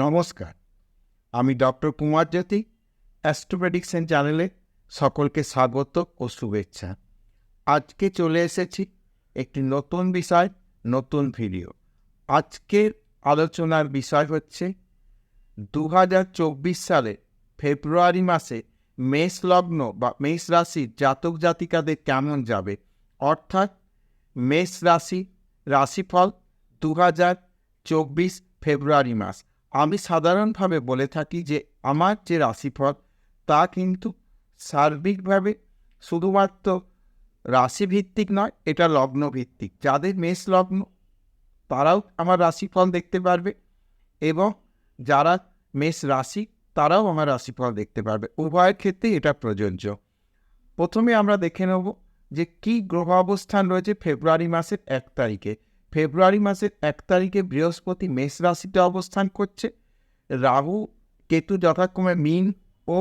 নমস্কার, আমি ডক্টর কুমার জ্যোতি। Astro prediction চ্যানেলে সকলকে স্বাগত ও শুভেচ্ছা। আজকে চলে এসেছি একটি নতুন বিষয়, নতুন ভিডিও। আজকের আলোচনার বিষয় হচ্ছে 2024 সালে ফেব্রুয়ারি মাসে মেষ লগ্ন বা মেষ রাশির জাতক জাতিকাদের কেমন যাবে, অর্থাৎ মেষ রাশি রাশিফল 2024 ফেব্রুয়ারি মাস। আমি সাধারণভাবে বলে থাকি যে আমার যে রাশিফল তা কিন্তু সার্বিকভাবে শুধুমাত্র রাশিভিত্তিক নয়, এটা লগ্নভিত্তিক। যাদের মেষ লগ্ন তারাও আমার রাশিফল দেখতে পারবে এবং যারা মেষ রাশি তারাও আমার রাশিফল দেখতে পারবে। উভয়ের ক্ষেত্রেই এটা প্রযোজ্য। প্রথমে আমরা দেখে নেব যে কী গ্রহ অবস্থান রয়েছে ফেব্রুয়ারি মাসের 1 তারিখে। ফেব্রুয়ারি মাসের 1 তারিখে বৃহস্পতি মেষ রাশিতে অবস্থান করছে, রাহু কেতু যথাক্রমে মীন ও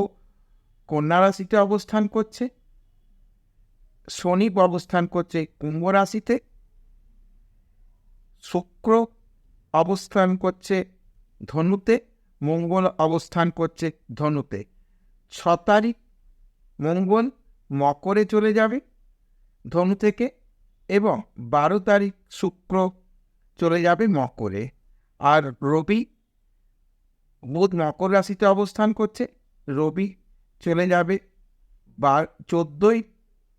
কন্যা রাশিতে অবস্থান করছে, শনি অবস্থান করছে কুম্ভ রাশিতে, শুক্র অবস্থান করছে ধনুতে, মঙ্গল অবস্থান করছে ধনুতে। 6 তারিখ মঙ্গল মকরে চলে যাবে ধনু থেকে এবং 12 তারিখ শুক্র চলে যাবে মকরে। আর রবি, বুধ মকর রাশিতে অবস্থান করছে, রবি চলে যাবে 14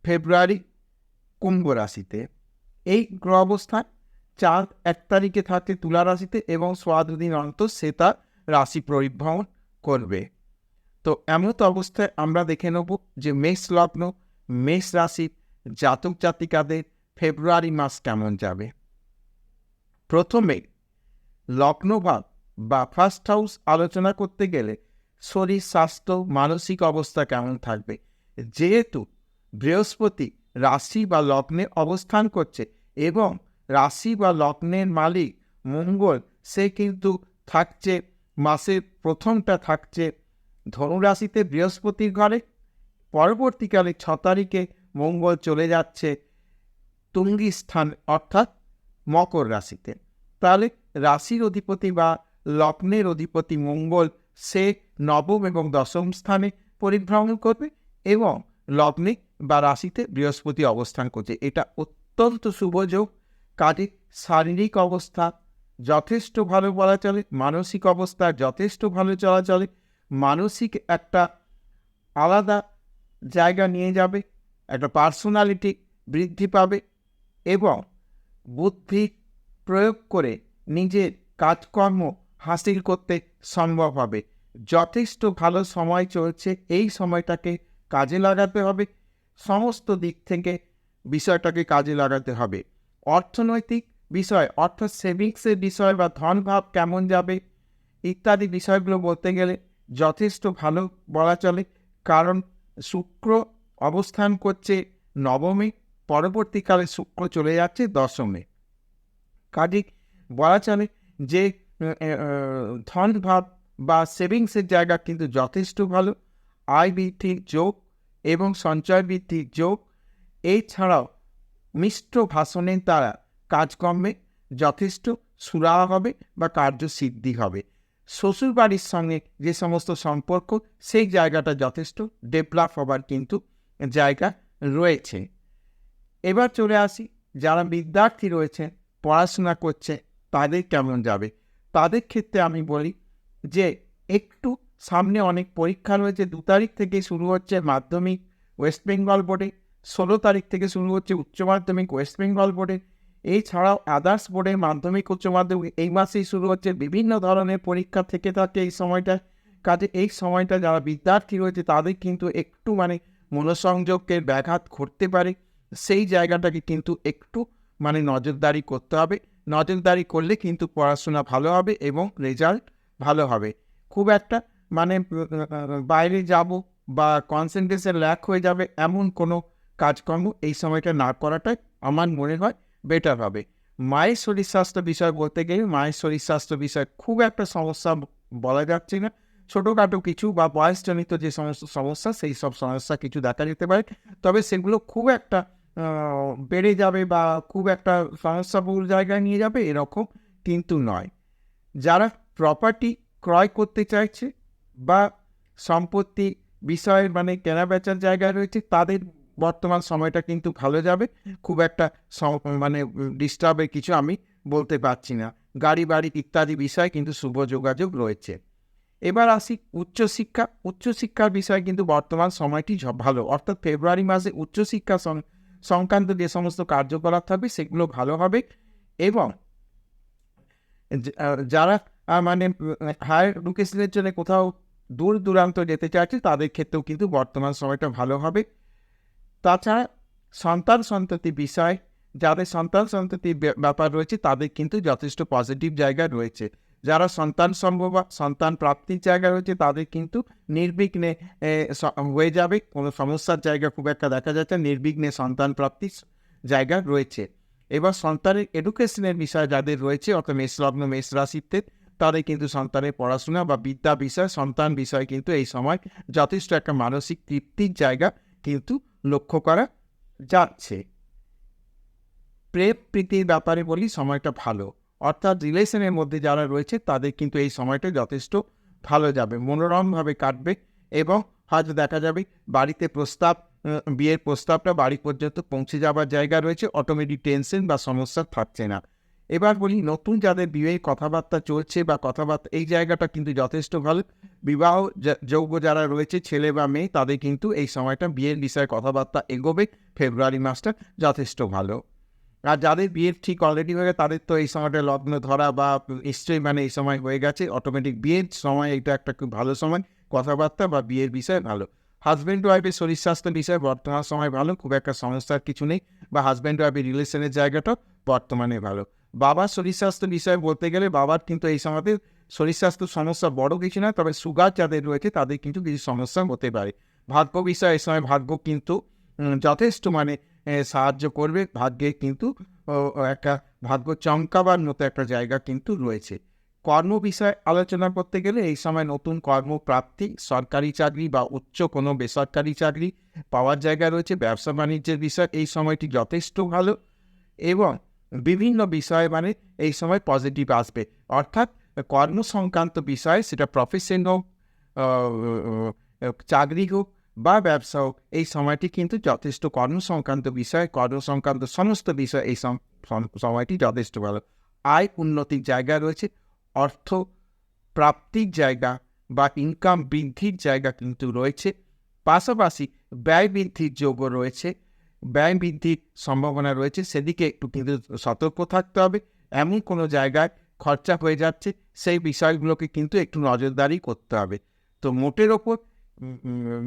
ফেব্রুয়ারি কুম্ভ রাশিতে। এই গ্রহ অবস্থান। চাঁদ 1 তারিখে থাকে তুলা রাশিতে এবং 7 দিন অন্তর সে তার রাশি পরিভ্রমণ করবে। তো এমত অবস্থায় আমরা দেখে নেব যে মেষ লগ্ন মেষ রাশির জাতক জাতিকাদের ফেব্রুয়ারি মাস কেমন যাবে। প্রথমে লগ্নভাব বা ফার্স্ট হাউস আলোচনা করতে গেলে শরীর স্বাস্থ্য মানসিক অবস্থা কেমন থাকবে। যেহেতু বৃহস্পতি রাশি বা লগ্নে অবস্থান করছে এবং রাশি বা লগ্নের মালিক মঙ্গল সে কিন্তু থাকছে, মাসের প্রথমটা থাকছে ধনুরাশিতে বৃহস্পতির ঘরে, পরবর্তীকালে 6 তারিখে মঙ্গল চলে যাচ্ছে তুঙ্গি স্থান অর্থাৎ মকর রাশিতে। তাহলে রাশির অধিপতি বা লগ্নের অধিপতি মঙ্গল সে নবম এবং দশম স্থানে পরিভ্রমণ করবে এবং লগ্নে বা রাশিতে বৃহস্পতি অবস্থান করছে। এটা অত্যন্ত শুভযোগ। কাজে শারীরিক অবস্থা যথেষ্ট ভালো বলা চলে, মানসিক অবস্থা যথেষ্ট ভালো চলা চলে। মানসিক একটা আলাদা জায়গা নিয়ে যাবে, একটা পার্সোনালিটি বৃদ্ধি পাবে এবং বুদ্ধি প্রয়োগ করে নিজের কাজকর্ম হাসিল করতে সম্ভব হবে। যথেষ্ট ভালো সময় চলছে, এই সময়টাকে কাজে লাগাতে হবে, সমস্ত দিক থেকে বিষয়টাকে কাজে লাগাতে হবে। অর্থনৈতিক বিষয় অর্থাৎ সেভিংসের বিষয় বা ধনভাব কেমন যাবে ইত্যাদি বিষয়গুলো বলতে গেলে যথেষ্ট ভালো বলা চলে, কারণ শুক্র অবস্থান করছে নবমে, পরবর্তীকালে শুক্র চলে যাচ্ছে দশমে। কাজে বলা চলে যে ধন ভাব বা সেভিংসের জায়গা কিন্তু যথেষ্ট ভালো। আয় বৃদ্ধির যোগ এবং সঞ্চয় বৃদ্ধির যোগ। এছাড়াও মিষ্ট ভাষণের দ্বারা কাজকর্মে যথেষ্ট সুরাহা হবে বা কার্যসিদ্ধি হবে। শ্বশুর বাড়ির সঙ্গে যে সমস্ত সম্পর্ক সেই জায়গাটা যথেষ্ট ডেভেলপ হবার কিন্তু জায়গা রয়েছে। এবার চলে আসি যারা বিদ্যার্থী রয়েছেন, পড়াশোনা করছে, তাদের কেমন যাবে। তাদের ক্ষেত্রে আমি বলি যে একটু সামনে অনেক পরীক্ষা রয়েছে। 2 তারিখ থেকে শুরু হচ্ছে মাধ্যমিক ওয়েস্ট বেঙ্গল বোর্ডে, 16 তারিখ থেকে শুরু হচ্ছে উচ্চ মাধ্যমিক ওয়েস্ট বেঙ্গল বোর্ডে। এছাড়াও আদার্স বোর্ডের মাধ্যমিক উচ্চ মাধ্যমিক এই মাসেই শুরু হচ্ছে। বিভিন্ন ধরনের পরীক্ষা থেকে থাকে এই সময়টা। কাজে এই সময়টা যারা বিদ্যার্থী রয়েছে তাদের কিন্তু একটু মনোসংযোগের ব্যাঘাত ঘটতে পারে। সেই জায়গাটাকে কিন্তু একটু নজরদারি করতে হবে। নজরদারি করলে কিন্তু পড়াশোনা ভালো হবে এবং রেজাল্ট ভালো হবে। খুব একটা বাইরে যাব বা কনসেন্ট্রেশন ল্যাক হয়ে যাবে এমন কোনো কাজকর্ম এই সময়টা না করাটাই আমার মনে হয় বেটার হবে। মায়ের শরীর স্বাস্থ্য বিষয় বলতে গেলে মায়ের শরীর স্বাস্থ্য বিষয় খুব একটা সমস্যা বলা যাচ্ছে না। ছোটোখাটো কিছু বা বয়সজনিত যে সমস্ত সমস্যা সেই সব সমস্যা কিছু দেখা যেতে পারে, তবে সেগুলো খুব একটা বেড়ে যাবে বা খুব একটা সমস্যাবহুল জায়গায় নিয়ে যাবে এরকম কিন্তু নয়। যারা প্রপার্টি ক্রয় করতে চাইছে বা সম্পত্তি বিষয়ের মানে কেনাবেচার জায়গায় রয়েছে, তাদের বর্তমান সময়টা কিন্তু ভালো যাবে। খুব একটা মানে ডিস্টার্বের কিছু আমি বলতে পারছি না। গাড়ি বাড়ি ইত্যাদি বিষয়ে কিন্তু শুভ যোগাযোগ রয়েছে। এবার আসি উচ্চশিক্ষা। উচ্চশিক্ষার বিষয়ে কিন্তু বর্তমান সময়টি ভালো, অর্থাৎ ফেব্রুয়ারি মাসে উচ্চশিক্ষা সংক্রান্ত যে সমস্ত কার্যকলাপ থাকবে সেগুলো ভালো হবে। এবং যারা মানে হায়ার এডুকেশনের জন্য কোথাও দূর দূরান্ত যেতে চাইছে তাদের ক্ষেত্রেও কিন্তু বর্তমান সময়টা ভালো হবে। তাছাড়া সন্তান সন্ততি বিষয়, যাদের সন্তান সন্ততির ব্যাপার রয়েছে তাদের কিন্তু যথেষ্ট পজিটিভ জায়গা রয়েছে। যারা সন্তান সম্ভব সন্তান প্রাপ্তির জায়গা রয়েছে তাদের কিন্তু নির্বিঘ্নে হয়ে যাবে, কোনো সমস্যার জায়গা খুব একটা দেখা যাচ্ছে, নির্বিঘ্নে সন্তান প্রাপ্তির জায়গা রয়েছে। এবার সন্তানের এডুকেশনের বিষয় যাদের রয়েছে, অর্থাৎ মেষ লগ্ন মেষ রাশিতে, তাদের কিন্তু সন্তানের পড়াশোনা বা বিদ্যা বিষয় সন্তান বিষয় কিন্তু এই সময় যথেষ্ট একটা মানসিক তৃপ্তির জায়গা কিন্তু লক্ষ্য করা যাচ্ছে। প্রেম প্রীতির ব্যাপারে বলি সময়টা ভালো, অর্থাৎ রিলেশনের মধ্যে যারা রয়েছে তাদের কিন্তু এই সময়টা যথেষ্ট ভালো যাবে, মনোরমভাবে কাটবে। এবং হয়তো দেখা যাবে বাড়িতে প্রস্তাব, বিয়ের প্রস্তাবটা বাড়ি পর্যন্ত পৌঁছে যাবার জায়গা রয়েছে, অটোমেটিক টেনশন বা সমস্যা থাকছে না। এবার বলি নতুন যাদের বিয়ের কথাবার্তা চলছে বা কথাবার্তা, এই জায়গাটা কিন্তু যথেষ্ট ভালো। বিবাহ যোগ্য যারা রয়েছে ছেলে বা মেয়ে তাদের কিন্তু এই সময়টা বিয়ের বিষয়ে কথাবার্তা এগোবে, ফেব্রুয়ারি মাসটা যথেষ্ট ভালো। আর যাদের বিয়ের ঠিক অলরেডি হয়ে গেছে তাদের তো এই সময়টা লগ্ন ধরা বা নিশ্চয়ই মানে এই সময় হয়ে গেছে, অটোমেটিক বিয়ের সময় এটা একটা খুব ভালো সময়, কথাবার্তা বা বিয়ের বিষয় ভালো। হাজব্যান্ড ওয়াইফের শরীর স্বাস্থ্য বিষয়ে বর্তমান সময় ভালো, খুব একটা সমস্যার কিছু নেই, বা হাজব্যান্ড ওয়াইফের রিলেশনের জায়গাটাও বর্তমানে ভালো। বাবার শরীর স্বাস্থ্য বিষয়ে বলতে গেলে বাবার কিন্তু এই সময়তে শরীর স্বাস্থ্য সমস্যা বড় কিছু না, তবে সুগার যাদের রয়েছে তাদের কিন্তু কিছু সমস্যা হতে পারে। ভাগ্য বিষয় এই সময় ভাগ্য কিন্তু যথেষ্ট মানে সাহায্য করবে, ভাগ্যে কিন্তু একটা ভাগ্য চমকাবার মতো একটা জায়গা কিন্তু রয়েছে। কর্ম বিষয়ে আলোচনা করতে গেলে এই সময় নতুন কর্মপ্রাপ্তি, সরকারি চাকরি বা উচ্চ কোনো বেসরকারি চাকরি পাওয়ার জায়গা রয়েছে। ব্যবসা বাণিজ্যের বিষয় এই সময়টি যথেষ্ট ভালো এবং বিভিন্ন বিষয়ে মানে এই সময় পজিটিভ আসবে, অর্থাৎ কর্ম সংক্রান্ত বিষয়, সেটা প্রফেশন হোক, চাকরি হোক বা ব্যবসা হোক, এই সময়টি কিন্তু যথেষ্ট কর্ম সংক্রান্ত বিষয়, কর্ম সংক্রান্ত সমস্ত বিষয় এই সময়টি যথেষ্ট ভালো। আয় উন্নতির জায়গা রয়েছে, অর্থ প্রাপ্তির জায়গা বা ইনকাম বৃদ্ধির জায়গা কিন্তু রয়েছে। পাশাপাশি ব্যয় বৃদ্ধির যোগ্য রয়েছে, ব্যয় বৃদ্ধির সম্ভাবনা রয়েছে, সেদিকে একটু কিন্তু সতর্ক থাকতে হবে। এমন কোনো জায়গায় খরচা হয়ে যাচ্ছে সেই বিষয়গুলোকে কিন্তু একটু নজরদারি করতে হবে। তো মোটের ওপর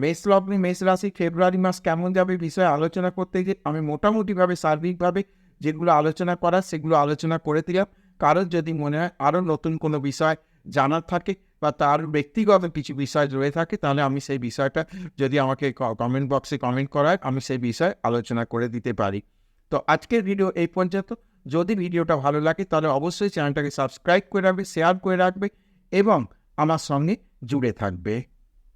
মেষ লগ্নে মেষ রাশি ফেব্রুয়ারি মাস কেমন যাবে বিষয়ে আলোচনা করতে গিয়ে আমি মোটামুটিভাবে সার্বিকভাবে যেগুলো আলোচনা করার সেগুলো আলোচনা করে দিলাম। কারোর যদি মনে হয় আরও নতুন কোনো বিষয় জানার থাকে বা তার ব্যক্তিগত কিছু বিষয় রয়ে থাকে, তাহলে আমি সেই বিষয়টা যদি আমাকে কমেন্ট বক্সে কমেন্ট করায় আমি সেই বিষয়ে আলোচনা করে দিতে পারি। তো আজকের ভিডিও এই পর্যন্ত। যদি ভিডিওটা ভালো লাগে তাহলে অবশ্যই চ্যানেলটাকে সাবস্ক্রাইব করে রাখবে, শেয়ার করে রাখবে এবং আমার সঙ্গে জুড়ে থাকবে।